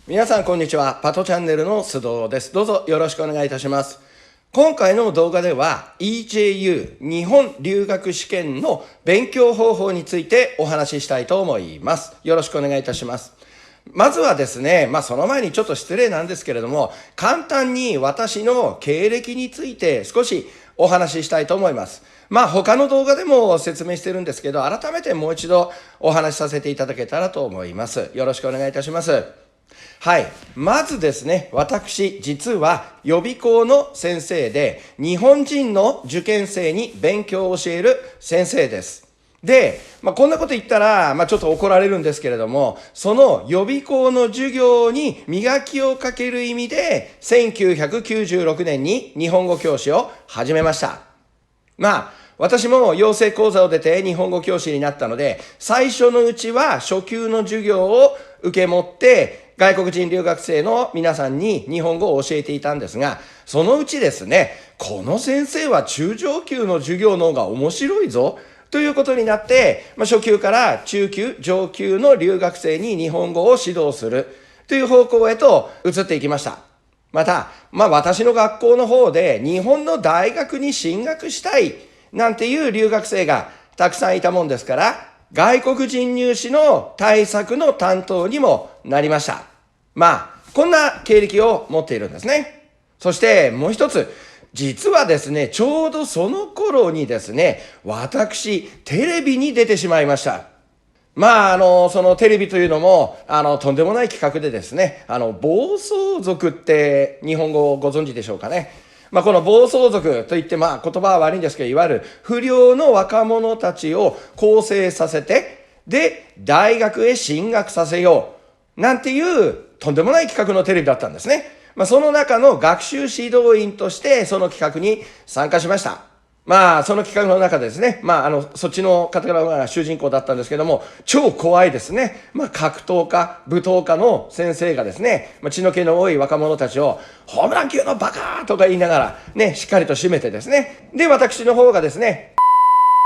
皆さんこんにちは。パトチャンネルの須藤です。どうぞよろしくお願いいたします。今回の動画では EJU 日本留学試験の勉強方法についてお話ししたいと思います。よろしくお願いいたします。まずはですね、その前にちょっと失礼なんですけれども、簡単に私の経歴について少しお話ししたいと思います。他の動画でも説明してるんですけど、改めてもう一度お話しさせていただけたらと思います。よろしくお願いいたします。はい。まずですね、私、実は予備校の先生で、日本人の受験生に勉強を教える先生です。で、こんなこと言ったら、ちょっと怒られるんですけれども、その予備校の授業に磨きをかける意味で、1996年に日本語教師を始めました。私も養成講座を出て日本語教師になったので、最初のうちは初級の授業を受け持って、外国人留学生の皆さんに日本語を教えていたんですが、そのうちですね、この先生は中上級の授業の方が面白いぞ、ということになって、初級から中級、上級の留学生に日本語を指導するという方向へと移っていきました。また、私の学校の方で日本の大学に進学したいなんていう留学生がたくさんいたもんですから、外国人入試の対策の担当にもなりました。こんな経歴を持っているんですね。そしてもう一つ、実はですね、ちょうどその頃にですね、私、テレビに出てしまいました。そのテレビというのも、とんでもない企画でですね、暴走族って日本語をご存知でしょうかね。この暴走族といって、言葉は悪いんですけど、いわゆる不良の若者たちを構成させて、で、大学へ進学させよう、なんていうとんでもない企画のテレビだったんですね。その中の学習指導員としてその企画に参加しました。その企画の中でですね、そっちの方が主人公だったんですけども、超怖いですね。格闘家、武闘家の先生がですね、血の気の多い若者たちを、ホームラン級のバカーとか言いながら、ね、しっかりと締めてですね。で、私の方がですね、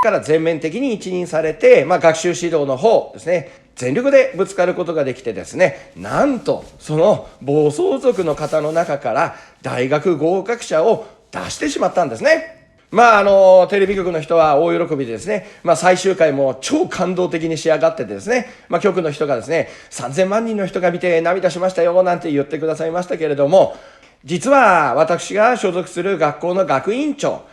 から全面的に一任されて、学習指導の方ですね、全力でぶつかることができてですね、なんと、その暴走族の方の中から大学合格者を出してしまったんですね。テレビ局の人は大喜びでですね、最終回も超感動的に仕上がっててですね、局の人がですね、3000万人の人が見て涙しましたよ、なんて言ってくださいましたけれども、実は私が所属する学校の学院長、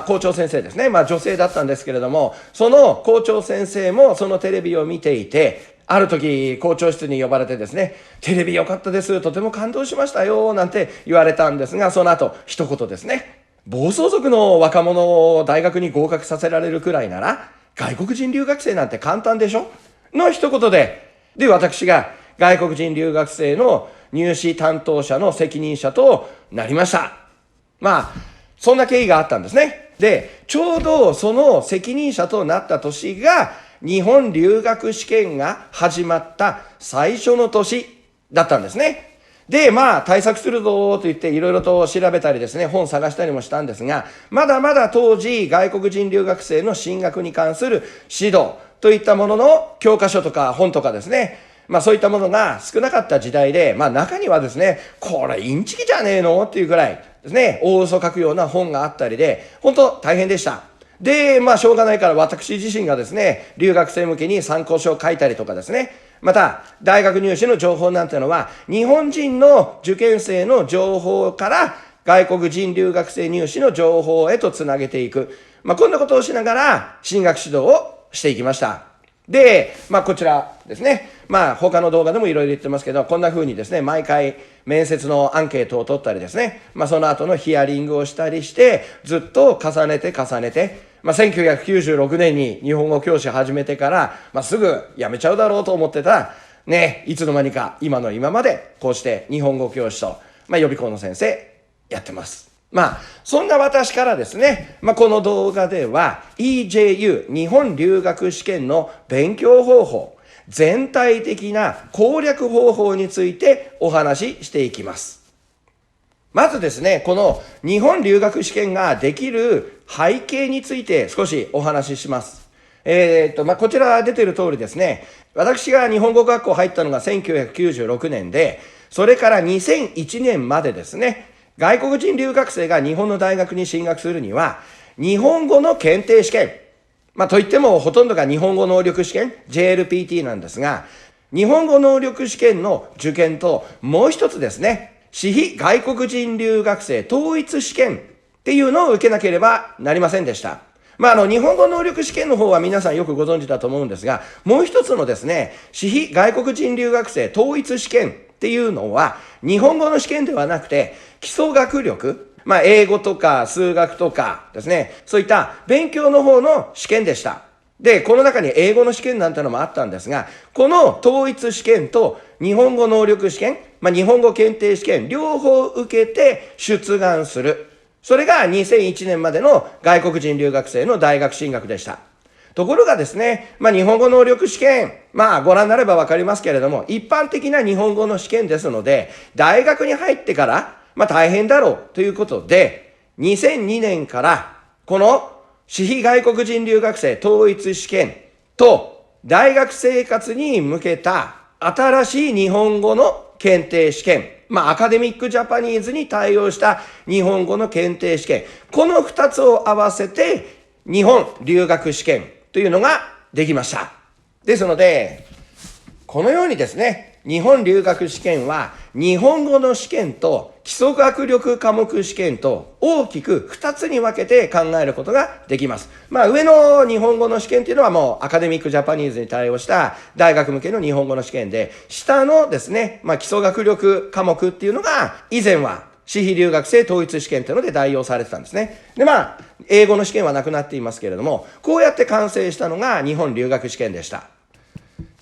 校長先生ですね。女性だったんですけれども、その校長先生もそのテレビを見ていて、ある時校長室に呼ばれてですね、テレビ良かったです、とても感動しましたよ、なんて言われたんですが、その後一言ですね。暴走族の若者を大学に合格させられるくらいなら、外国人留学生なんて簡単でしょの一言で、私が外国人留学生の入試担当者の責任者となりました。そんな経緯があったんですね。で、ちょうどその責任者となった年が、日本留学試験が始まった最初の年だったんですね。で、対策するぞと言っていろいろと調べたりですね、本探したりもしたんですが、まだまだ当時外国人留学生の進学に関する指導といったものの教科書とか本とかですね、そういったものが少なかった時代で、中にはですね、これインチキじゃねえのっていうくらいですね、大嘘書くような本があったりで、本当大変でした。で、しょうがないから私自身がですね、留学生向けに参考書を書いたりとかですね、また、大学入試の情報なんてのは、日本人の受験生の情報から外国人留学生入試の情報へとつなげていく。こんなことをしながら進学指導をしていきました。で、こちらですね。他の動画でもいろいろ言ってますけど、こんな風にですね、毎回面接のアンケートを取ったりですね、その後のヒアリングをしたりして、ずっと重ねて、1996年に日本語教師始めてから、すぐ辞めちゃうだろうと思ってた、ね、いつの間にか今の今までこうして日本語教師と、予備校の先生やってます。そんな私からですね、この動画では EJU 日本留学試験の勉強方法、全体的な攻略方法についてお話ししていきます。まずですね、この日本留学試験ができる背景について少しお話しします。こちら出てる通りですね、私が日本語学校入ったのが1996年で、それから2001年までですね、外国人留学生が日本の大学に進学するには、日本語の検定試験、といってもほとんどが日本語能力試験、JLPT なんですが、日本語能力試験の受験と、もう一つですね、私費外国人留学生統一試験っていうのを受けなければなりませんでした。日本語能力試験の方は皆さんよくご存知だと思うんですが、もう一つのですね、私費外国人留学生統一試験っていうのは、日本語の試験ではなくて、基礎学力、英語とか数学とかですね、そういった勉強の方の試験でした。で、この中に英語の試験なんてのもあったんですが、この統一試験と日本語能力試験、日本語検定試験、両方受けて出願する。それが2001年までの外国人留学生の大学進学でした。ところがですね、日本語能力試験、ご覧になればわかりますけれども、一般的な日本語の試験ですので、大学に入ってから、大変だろうということで、2002年からこの私費外国人留学生統一試験と大学生活に向けた新しい日本語の検定試験、アカデミックジャパニーズに対応した日本語の検定試験、この2つを合わせて日本留学試験というのができました。ですので、このようにですね、日本留学試験は日本語の試験と基礎学力科目試験と大きく2つに分けて考えることができます。上の日本語の試験というのはもうアカデミックジャパニーズに対応した大学向けの日本語の試験で、下のですね、基礎学力科目っていうのが以前は私費留学生統一試験というので代用されてたんですね。で、英語の試験はなくなっていますけれども、こうやって完成したのが日本留学試験でした。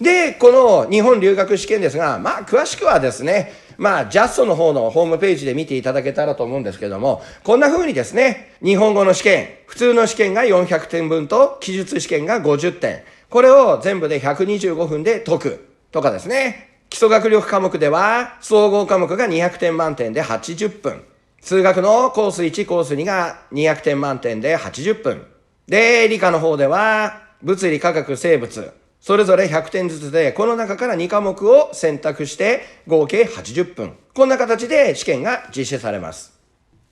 で、この日本留学試験ですが、詳しくはですね、JAST の方のホームページで見ていただけたらと思うんですけども、こんな風にですね、日本語の試験、普通の試験が400点分と記述試験が50点。これを全部で125分で解くとかですね。基礎学力科目では、総合科目が200点満点で80分。数学のコース1、コース2が200点満点で80分。で、理科の方では、物理、化学、生物。それぞれ100点ずつで、この中から2科目を選択して合計80分。こんな形で試験が実施されます。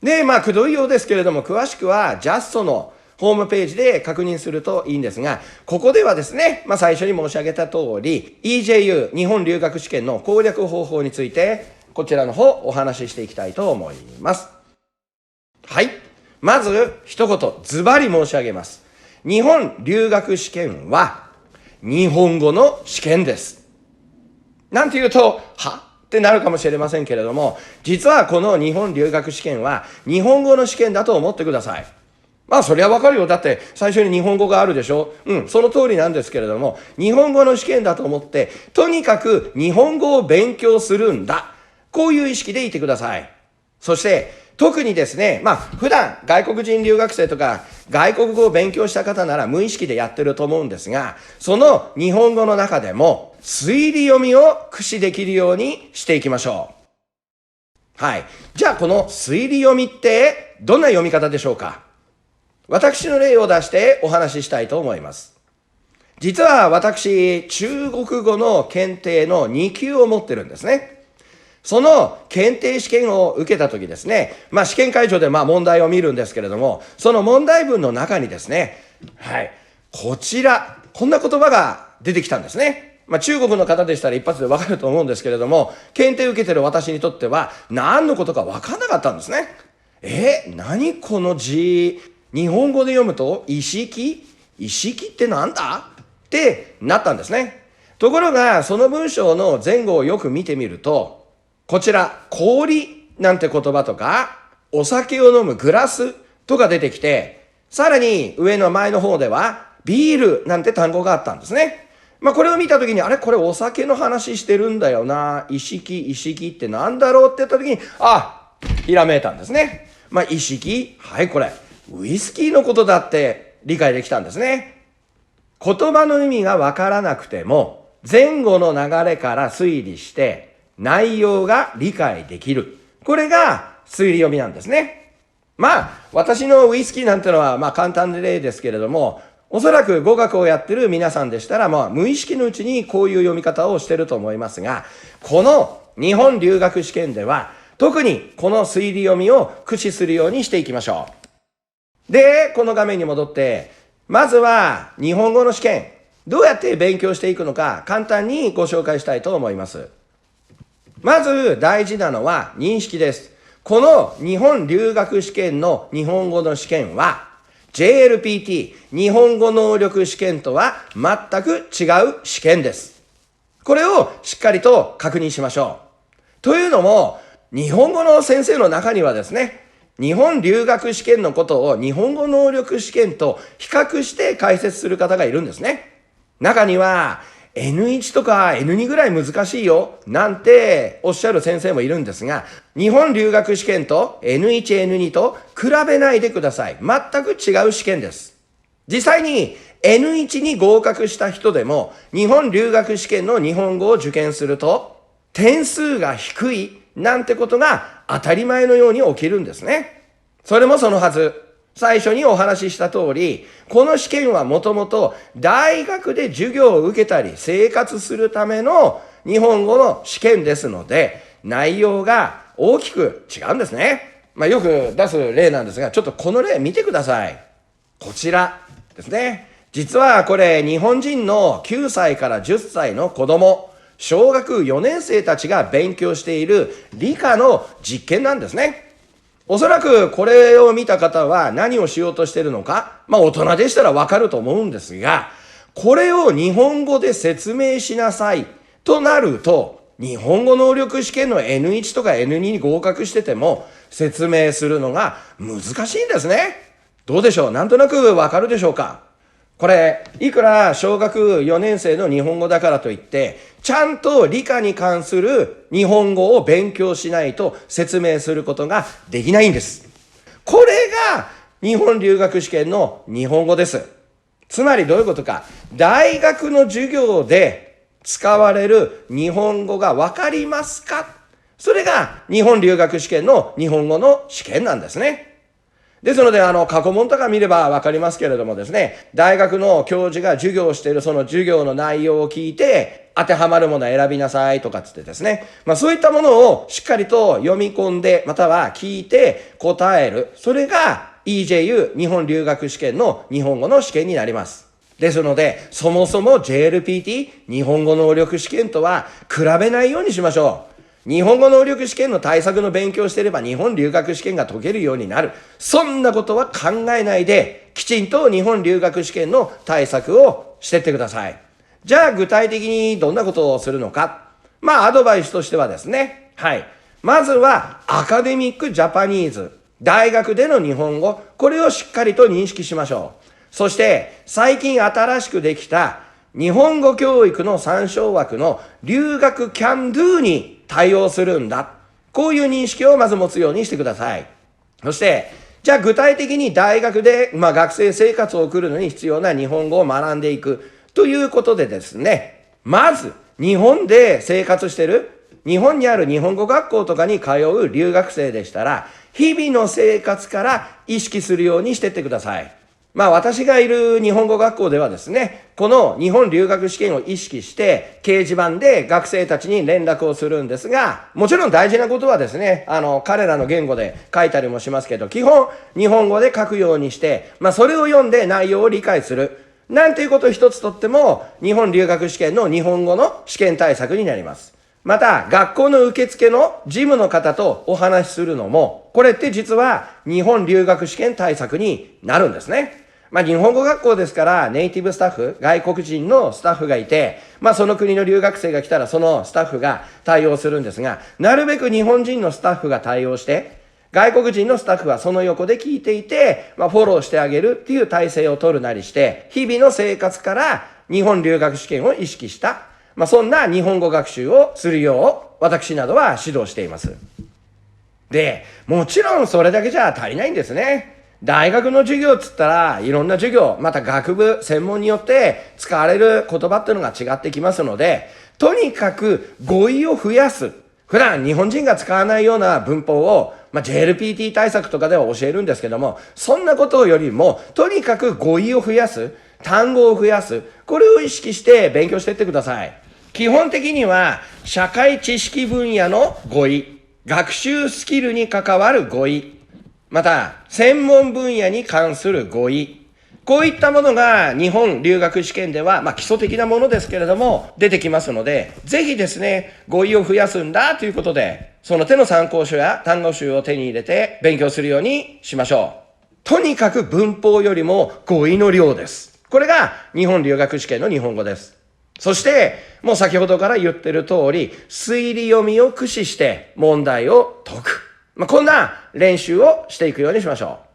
で、くどいようですけれども、詳しくは JAST のホームページで確認するといいんですが、ここではですね、最初に申し上げた通り、EJU 日本留学試験の攻略方法について、こちらの方お話ししていきたいと思います。はい。まず一言ズバリ申し上げます。日本留学試験は日本語の試験です。なんて言うと、ってなるかもしれませんけれども、実はこの日本留学試験は日本語の試験だと思ってください。そりゃわかるよ。だって最初に日本語があるでしょ。その通りなんですけれども、日本語の試験だと思って、とにかく日本語を勉強するんだ。こういう意識でいてください。そして、特にですね、普段外国人留学生とか外国語を勉強した方なら無意識でやってると思うんですが、その日本語の中でも推理読みを駆使できるようにしていきましょう。はい。じゃあこの推理読みってどんな読み方でしょうか？私の例を出してお話ししたいと思います。実は私、中国語の検定の2級を持ってるんですね。その検定試験を受けたときですね、試験会場で問題を見るんですけれども、その問題文の中にですね、こちら、こんな言葉が出てきたんですね。中国の方でしたら一発でわかると思うんですけれども、検定受けてる私にとっては何のことかわかんなかったんですね。何この字、日本語で読むと意識ってなんだってなったんですね。ところが、その文章の前後をよく見てみると、こちら、氷なんて言葉とか、お酒を飲むグラスとか出てきて、さらに上の前の方では、ビールなんて単語があったんですね。これを見たときに、これお酒の話してるんだよな。意識ってなんだろうって言ったときに、ひらめいたんですね。意識、これ、ウイスキーのことだって理解できたんですね。言葉の意味がわからなくても、前後の流れから推理して、内容が理解できる。これが推理読みなんですね。私のウイスキーなんてのは簡単な例ですけれども、おそらく語学をやってる皆さんでしたら、無意識のうちにこういう読み方をしてると思いますが、この日本留学試験では、特にこの推理読みを駆使するようにしていきましょう。で、この画面に戻って、まずは日本語の試験、どうやって勉強していくのか簡単にご紹介したいと思います。まず大事なのは認識です。この日本留学試験の日本語の試験は JLPT 日本語能力試験とは全く違う試験です。これをしっかりと確認しましょう。というのも日本語の先生の中にはですね、日本留学試験のことを日本語能力試験と比較して解説する方がいるんですね。中には N1 とか N2 ぐらい難しいよなんておっしゃる先生もいるんですが、日本留学試験と N1、N2 と比べないでください。全く違う試験です。実際に N1 に合格した人でも日本留学試験の日本語を受験すると点数が低いなんてことが当たり前のように起きるんですね。それもそのはず。最初にお話しした通り、この試験はもともと大学で授業を受けたり生活するための日本語の試験ですので、内容が大きく違うんですね。よく出す例なんですが、ちょっとこの例見てください。こちらですね。実はこれ日本人の9歳から10歳の子供、小学4年生たちが勉強している理科の実験なんですね。おそらくこれを見た方は何をしようとしているのか、大人でしたらわかると思うんですが、これを日本語で説明しなさいとなると、日本語能力試験の N1 とか N2 に合格してても説明するのが難しいんですね。どうでしょう？なんとなくわかるでしょうか？これ、いくら小学4年生の日本語だからといって、ちゃんと理科に関する日本語を勉強しないと説明することができないんです。これが日本留学試験の日本語です。つまりどういうことか、大学の授業で使われる日本語がわかりますか？それが日本留学試験の日本語の試験なんですね。ですので、過去問とか見ればわかりますけれどもですね、大学の教授が授業をしているその授業の内容を聞いて、当てはまるものを選びなさいとかつってですね、そういったものをしっかりと読み込んで、または聞いて答える。それが EJU 日本留学試験の日本語の試験になります。ですので、そもそも JLPT 日本語能力試験とは比べないようにしましょう。日本語能力試験の対策の勉強をしていれば日本留学試験が解けるようになる。そんなことは考えないで、きちんと日本留学試験の対策をしていってください。じゃあ具体的にどんなことをするのか。アドバイスとしてはですね。まずはアカデミックジャパニーズ。大学での日本語。これをしっかりと認識しましょう。そして最近新しくできた日本語教育の参照枠の留学キャンドゥに対応するんだ。こういう認識をまず持つようにしてください。そして、じゃあ具体的に大学で、学生生活を送るのに必要な日本語を学んでいくということでですね、まず日本で生活している、日本にある日本語学校とかに通う留学生でしたら、日々の生活から意識するようにしていってください。私がいる日本語学校ではですね、この日本留学試験を意識して掲示板で学生たちに連絡をするんですが、もちろん大事なことはですね、彼らの言語で書いたりもしますけど、基本日本語で書くようにして、それを読んで内容を理解する。なんていうことを一つとっても、日本留学試験の日本語の試験対策になります。また、学校の受付の事務の方とお話しするのも、これって実は日本留学試験対策になるんですね。日本語学校ですからネイティブスタッフ、外国人のスタッフがいて、その国の留学生が来たらそのスタッフが対応するんですが、なるべく日本人のスタッフが対応して、外国人のスタッフはその横で聞いていて、フォローしてあげるっていう体制を取るなりして、日々の生活から日本留学試験を意識した、そんな日本語学習をするよう、私などは指導しています。で、もちろんそれだけじゃ足りないんですね。大学の授業っつったらいろんな授業、また学部、専門によって使われる言葉っていうのが違ってきますので、とにかく語彙を増やす。普段日本人が使わないような文法を JLPT 対策とかでは教えるんですけども、そんなことよりも、とにかく語彙を増やす、単語を増やす、これを意識して勉強していってください。基本的には、社会知識分野の語彙、学習スキルに関わる語彙、また、専門分野に関する語彙、こういったものが日本留学試験では、基礎的なものですけれども、出てきますので、ぜひですね、語彙を増やすんだということで、その手の参考書や単語集を手に入れて勉強するようにしましょう。とにかく文法よりも語彙の量です。これが日本留学試験の日本語です。そして、もう先ほどから言ってる通り、推理読みを駆使して問題を解く。こんな練習をしていくようにしましょう。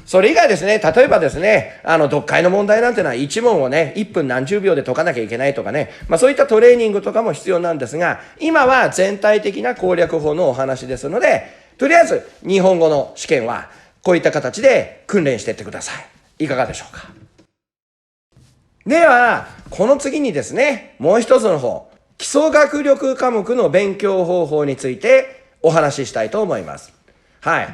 それ以外ですね、例えばですね、読解の問題なんてのは1問をね、1分何十秒で解かなきゃいけないとかね、そういったトレーニングとかも必要なんですが、今は全体的な攻略法のお話ですので、とりあえず日本語の試験はこういった形で訓練していってください。いかがでしょうか。では、この次にですね、もう一つの方、基礎学力科目の勉強方法についてお話ししたいと思います。はい。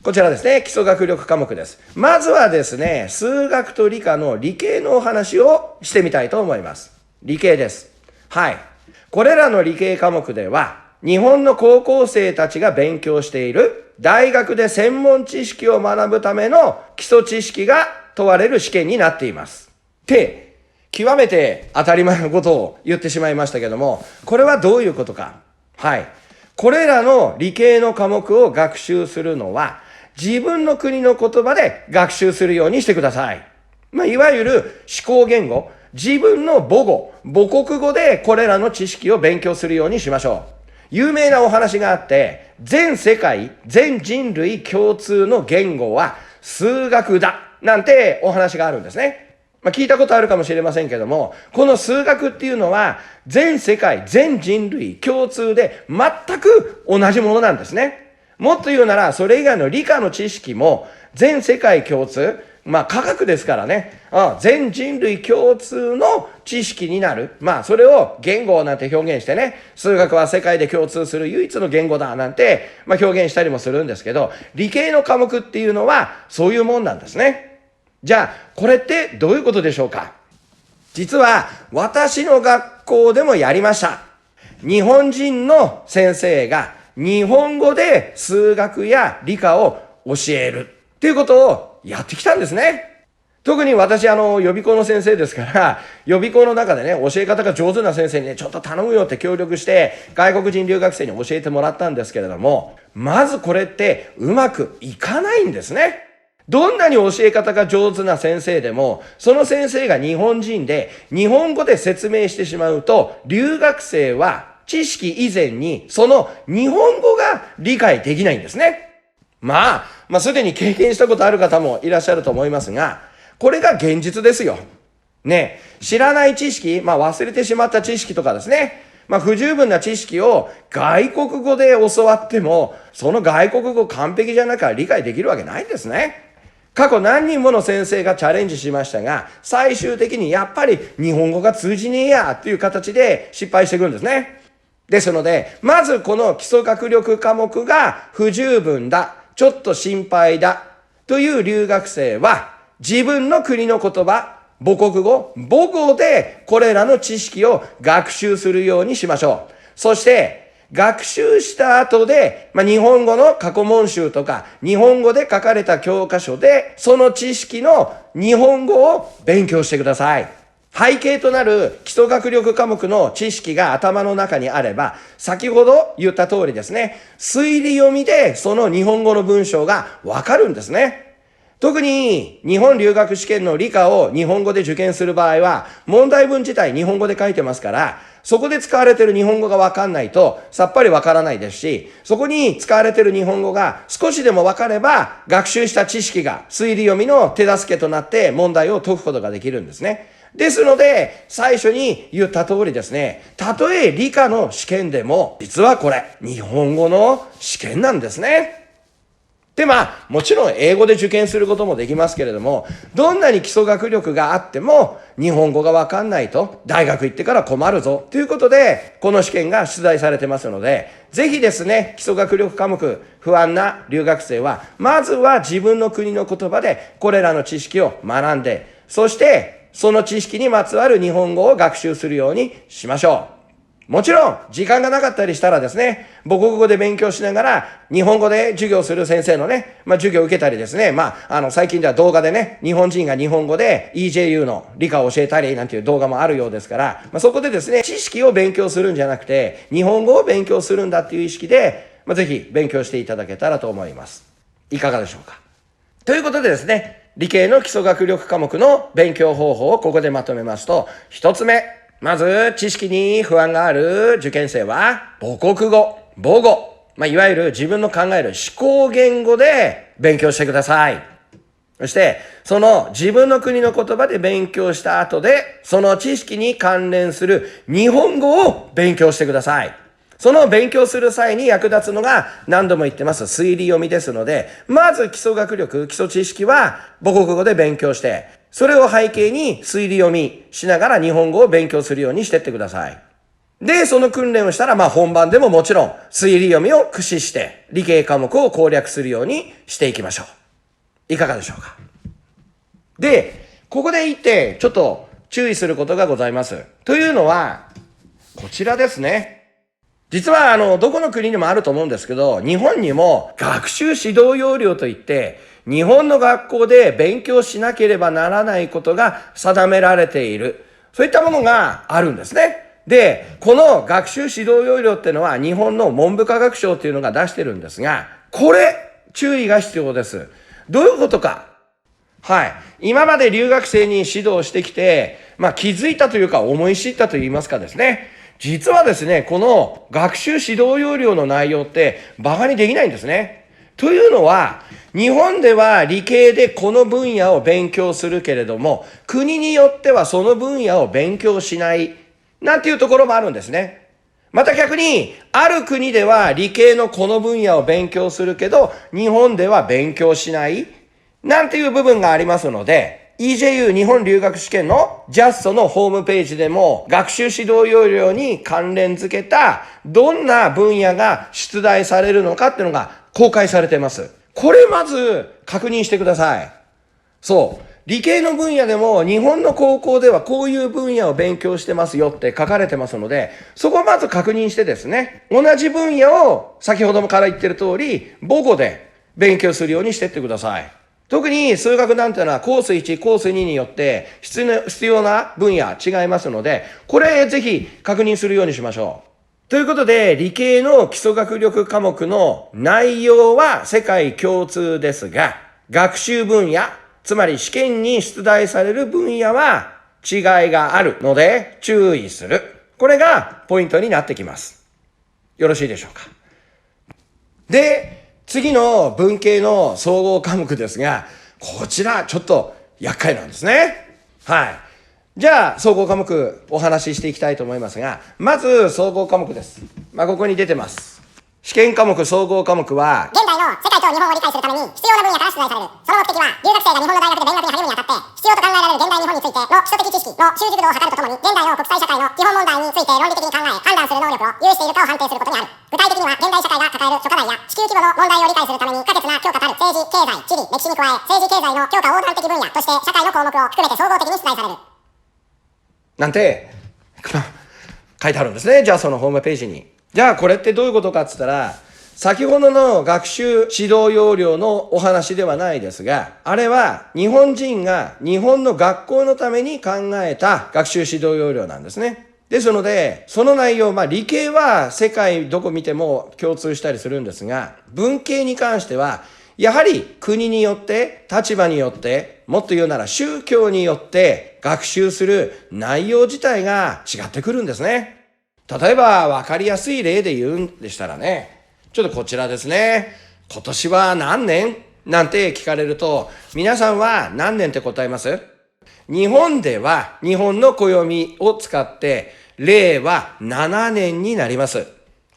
こちらですね、基礎学力科目です。まずはですね、数学と理科の理系のお話をしてみたいと思います。理系です。はい。これらの理系科目では、日本の高校生たちが勉強している大学で専門知識を学ぶための基礎知識が問われる試験になっています。で、極めて当たり前のことを言ってしまいましたけども、これはどういうことか。はい。これらの理系の科目を学習するのは、自分の国の言葉で学習するようにしてください。いわゆる思考言語、自分の母語、母国語でこれらの知識を勉強するようにしましょう。有名なお話があって、全世界、全人類共通の言語は数学だ、なんてお話があるんですね。聞いたことあるかもしれませんけども、この数学っていうのは全世界、全人類共通で全く同じものなんですね。もっと言うなら、それ以外の理科の知識も全世界共通、科学ですからね、全人類共通の知識になる。それを言語なんて表現してね、数学は世界で共通する唯一の言語だなんて、表現したりもするんですけど、理系の科目っていうのはそういうもんなんですね。じゃあ、これってどういうことでしょうか。実は、私の学校でもやりました。日本人の先生が日本語で数学や理科を教えるっていうことをやってきたんですね。特に私予備校の先生ですから、予備校の中でね、教え方が上手な先生にね、ちょっと頼むよって協力して、外国人留学生に教えてもらったんですけれども、まずこれってうまくいかないんですね。どんなに教え方が上手な先生でも、その先生が日本人で、日本語で説明してしまうと、留学生は知識以前に、その日本語が理解できないんですね。すでに経験したことある方もいらっしゃると思いますが、これが現実ですよ。ね、知らない知識、忘れてしまった知識とかですね、不十分な知識を外国語で教わっても、その外国語完璧じゃなきゃ理解できるわけないんですね。過去何人もの先生がチャレンジしましたが、最終的にやっぱり日本語が通じねえやっていう形で失敗してくるんですね。ですので、まずこの基礎学力科目が不十分だ、ちょっと心配だという留学生は、自分の国の言葉、母国語、母語でこれらの知識を学習するようにしましょう。そして、学習した後で、日本語の過去問集とか、日本語で書かれた教科書で、その知識の日本語を勉強してください。背景となる基礎学力科目の知識が頭の中にあれば、先ほど言った通りですね、推理読みでその日本語の文章がわかるんですね。特に日本留学試験の理科を日本語で受験する場合は、問題文自体日本語で書いてますから、そこで使われている日本語がわかんないとさっぱりわからないですし、そこに使われている日本語が少しでもわかれば、学習した知識が推理読みの手助けとなって問題を解くことができるんですね。ですので、最初に言った通りですね、たとえ理科の試験でも、実はこれ、日本語の試験なんですね。で、もちろん英語で受験することもできますけれども、どんなに基礎学力があっても、日本語がわかんないと、大学行ってから困るぞ、ということで、この試験が出題されてますので、ぜひですね、基礎学力科目、不安な留学生は、まずは自分の国の言葉で、これらの知識を学んで、そして、その知識にまつわる日本語を学習するようにしましょう。もちろん、時間がなかったりしたらですね、母国語で勉強しながら、日本語で授業する先生のね、授業を受けたりですね、最近では動画でね、日本人が日本語で EJU の理科を教えたりなんていう動画もあるようですから、そこでですね、知識を勉強するんじゃなくて、日本語を勉強するんだっていう意識で、ぜひ勉強していただけたらと思います。いかがでしょうか。ということでですね、理系の基礎学力科目の勉強方法をここでまとめますと、一つ目、まず、知識に不安がある受験生は、母国語、母語、いわゆる自分の考える思考言語で勉強してください。そして、その自分の国の言葉で勉強した後で、その知識に関連する日本語を勉強してください。その勉強する際に役立つのが何度も言ってます推理読みですので、まず基礎学力、基礎知識は母国語で勉強して、それを背景に推理読みしながら日本語を勉強するようにしてってください。で、その訓練をしたら、本番でももちろん推理読みを駆使して理系科目を攻略するようにしていきましょう。いかがでしょうか。で、ここで言ってちょっと注意することがございます。というのは、こちらですね。実はどこの国にもあると思うんですけど、日本にも学習指導要領といって、日本の学校で勉強しなければならないことが定められている。そういったものがあるんですね。で、この学習指導要領っていうのは日本の文部科学省っていうのが出してるんですが、これ、注意が必要です。どういうことか。はい。今まで留学生に指導してきて、気づいたというか思い知ったと言いますかですね。実はですね、この学習指導要領の内容って馬鹿にできないんですね。というのは、日本では理系でこの分野を勉強するけれども、国によってはその分野を勉強しない、なんていうところもあるんですね。また逆に、ある国では理系のこの分野を勉強するけど、日本では勉強しない、なんていう部分がありますので、EJU 日本留学試験の JAST のホームページでも学習指導要領に関連付けたどんな分野が出題されるのかっていうのが公開されています。これまず確認してください。そう。理系の分野でも日本の高校ではこういう分野を勉強してますよって書かれてますので、そこをまず確認してですね、同じ分野を先ほどもから言ってる通り母語で勉強するようにしてってください。特に数学なんていうのはコース1、コース2によって必要な分野違いますので、これぜひ確認するようにしましょう。ということで、理系の基礎学力科目の内容は世界共通ですが、学習分野、つまり試験に出題される分野は違いがあるので注意する。これがポイントになってきます。よろしいでしょうか。で、次の文系の総合科目ですが、こちらちょっと厄介なんですね。はい。じゃあ、総合科目お話ししていきたいと思いますが、まず総合科目です。ここに出てます。試験科目総合科目は、現代の世界と日本を理解するために必要な分野から出題される。その目的は、留学生が日本の大学で勉学に励むにあたって、必要と考えられる現代日本についての基礎的知識の習熟度を測るとともに、現代の国際社会の基本問題について論理的に考え、判断する能力を有しているかを判定することにある。具体的には、現代社会が抱える諸課題や地球規模の問題を理解するために不可欠な強化たる政治、経済、地理、歴史に加え、政治経済の強化横断的分野として社会の項目を含めて総合的に出題される。なんて、書いてあるんですね。じゃあそのホームページに。じゃあこれってどういうことかって言ったら、先ほどの学習指導要領のお話ではないですが、あれは日本人が日本の学校のために考えた学習指導要領なんですね。ですので、その内容、理系は世界どこ見ても共通したりするんですが、文系に関しては、やはり国によって、立場によって、もっと言うなら宗教によって学習する内容自体が違ってくるんですね。例えば分かりやすい例で言うんでしたらね、ちょっとこちらですね。今年は何年なんて聞かれると、皆さんは何年って答えます？日本では日本の暦を使って令和7年になります。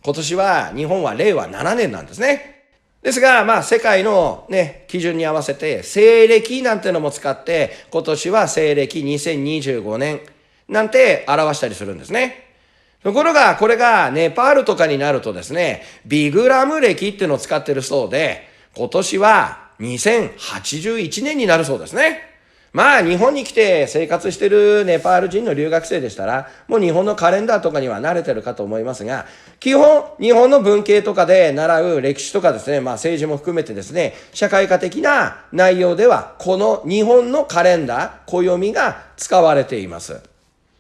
今年は日本は令和7年なんですね。ですが、世界のね、基準に合わせて、西暦なんてのも使って、今年は西暦2025年なんて表したりするんですね。ところが、これがネパールとかになるとですね、ビグラム暦っていうのを使ってるそうで、今年は2081年になるそうですね。日本に来て生活してるネパール人の留学生でしたら、もう日本のカレンダーとかには慣れてるかと思いますが、基本、日本の文系とかで習う歴史とかですね、政治も含めてですね、社会科的な内容では、この日本のカレンダー、暦が使われています。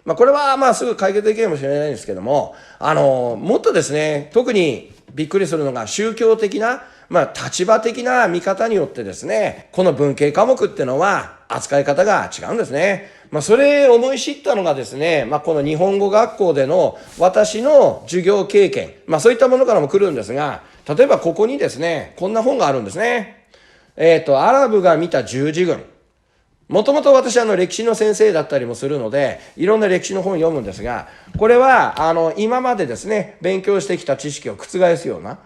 これはすぐ解決できるかもしれないんですけども、もっとですね、特にびっくりするのが宗教的な、立場的な見方によってですね、この文系科目っていうのは扱い方が違うんですね。それ思い知ったのがですね、この日本語学校での私の授業経験、そういったものからも来るんですが、例えばここにですね、こんな本があるんですね。アラブが見た十字軍。もともと私歴史の先生だったりもするので、いろんな歴史の本を読むんですが、これは今までですね、勉強してきた知識を覆すような、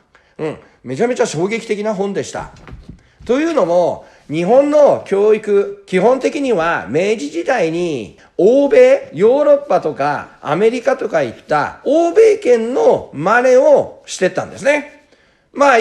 めちゃめちゃ衝撃的な本でした。というのも、日本の教育、基本的には明治時代に欧米、ヨーロッパとかアメリカとかいった欧米圏の真似をしてったんですね。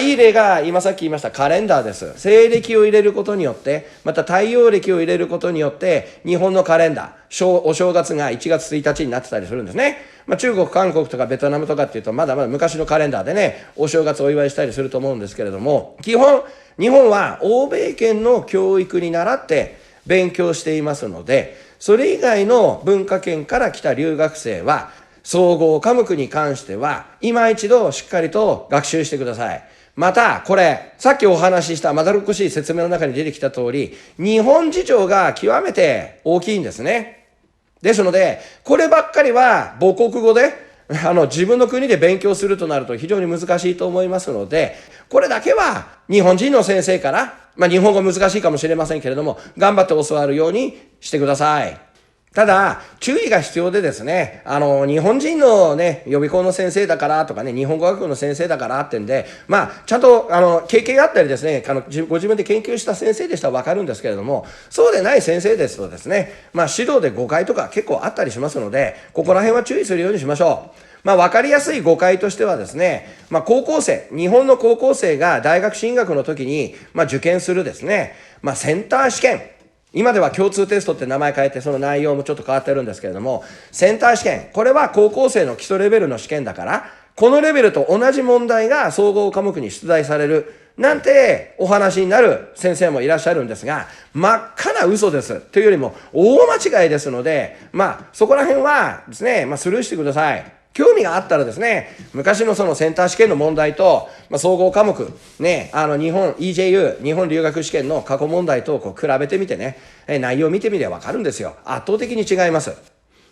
いい例が今さっき言いましたカレンダーです。西暦を入れることによって、また太陽暦を入れることによって、日本のカレンダー、お正月が1月1日になってたりするんですね。中国、韓国とかベトナムとかっていうと、まだまだ昔のカレンダーでね、お正月お祝いしたりすると思うんですけれども、基本、日本は欧米圏の教育に倣って勉強していますので、それ以外の文化圏から来た留学生は、総合科目に関しては、今一度しっかりと学習してください。また、これ、さっきお話ししたまだろっこしい説明の中に出てきた通り、日本事情が極めて大きいんですね。ですので、こればっかりは母国語で、自分の国で勉強するとなると非常に難しいと思いますので、これだけは日本人の先生から、日本語難しいかもしれませんけれども、頑張って教わるようにしてください。ただ、注意が必要でですね、日本人のね、予備校の先生だからとかね、日本語学校の先生だからってんで、ちゃんと、経験があったりですね、ご自分で研究した先生でしたらわかるんですけれども、そうでない先生ですとですね、指導で誤解とか結構あったりしますので、ここら辺は注意するようにしましょう。わかりやすい誤解としてはですね、高校生、日本の高校生が大学進学の時に、受験するですね、センター試験、今では共通テストって名前変えてその内容もちょっと変わってるんですけれども、センター試験、これは高校生の基礎レベルの試験だから、このレベルと同じ問題が総合科目に出題される、なんてお話になる先生もいらっしゃるんですが、真っ赤な嘘です。というよりも大間違いですので、そこら辺はですね、スルーしてください。興味があったらですね、昔のそのセンター試験の問題と、総合科目、ね、日本 EJU、日本留学試験の過去問題と比べてみてね、内容を見てみればわかるんですよ。圧倒的に違います。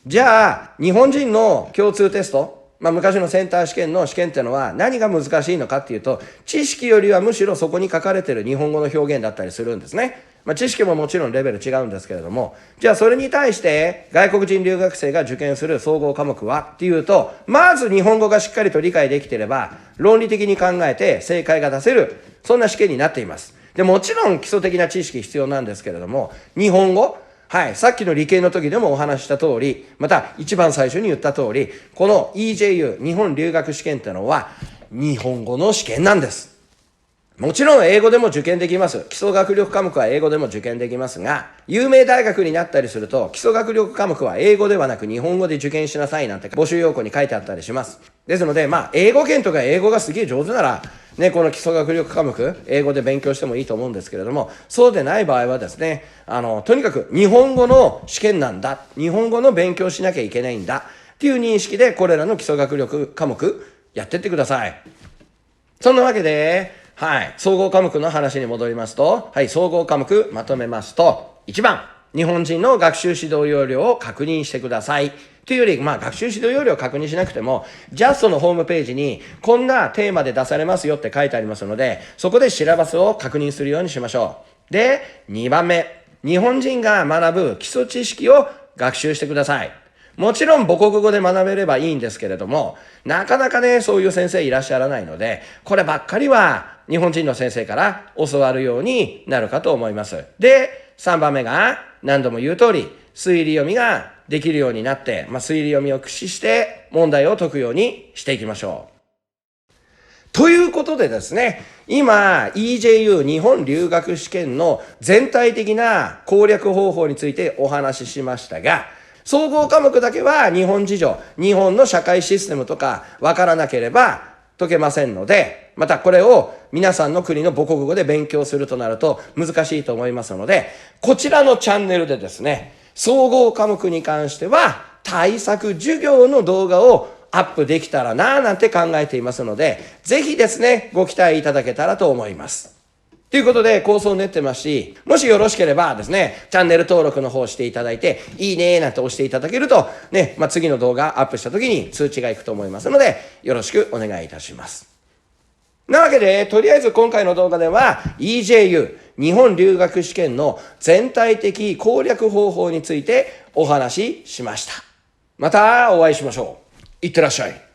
じゃあ、日本人の共通テスト、昔のセンター試験の試験っていうのは何が難しいのかっていうと、知識よりはむしろそこに書かれている日本語の表現だったりするんですね。知識ももちろんレベル違うんですけれども、じゃあそれに対して外国人留学生が受験する総合科目はっていうと、まず日本語がしっかりと理解できていれば、論理的に考えて正解が出せる、そんな試験になっています。で、もちろん基礎的な知識必要なんですけれども、日本語、さっきの理系の時でもお話しした通り、また一番最初に言った通り、この EJU、日本留学試験ってのは、日本語の試験なんです。もちろん英語でも受験できます。基礎学力科目は英語でも受験できますが、有名大学になったりすると、基礎学力科目は英語ではなく日本語で受験しなさいなんて募集要項に書いてあったりします。ですので、英語圏とか英語がすげえ上手なら、ね、この基礎学力科目、英語で勉強してもいいと思うんですけれども、そうでない場合はですね、とにかく日本語の試験なんだ、日本語の勉強しなきゃいけないんだ、っていう認識でこれらの基礎学力科目やってってください。そんなわけで、総合科目の話に戻りますと、総合科目まとめますと、1番、日本人の学習指導要領を確認してください。というより、学習指導要領を確認しなくても、ジャストのホームページに、こんなテーマで出されますよって書いてありますので、そこでシラバスを確認するようにしましょう。で、2番目、日本人が学ぶ基礎知識を学習してください。もちろん母国語で学べればいいんですけれども、なかなかね、そういう先生いらっしゃらないので、こればっかりは日本人の先生から教わるようになるかと思います。で、3番目が何度も言う通り、推理読みができるようになって、推理読みを駆使して問題を解くようにしていきましょう。ということでですね、今 EJU 日本留学試験の全体的な攻略方法についてお話ししましたが、総合科目だけは日本事情、日本の社会システムとかわからなければ解けませんので、またこれを皆さんの国の母国語で勉強するとなると難しいと思いますので、こちらのチャンネルでですね、総合科目に関しては対策授業の動画をアップできたらなぁなんて考えていますので、ぜひですね、ご期待いただけたらと思います。ということで構想を練ってますし、もしよろしければですね、チャンネル登録の方していただいて、いいねーなんて押していただけると、ね、次の動画アップした時に通知がいくと思いますので、よろしくお願いいたします。なわけで、とりあえず今回の動画では EJU 日本留学試験の全体的攻略方法についてお話ししました。またお会いしましょう。いってらっしゃい。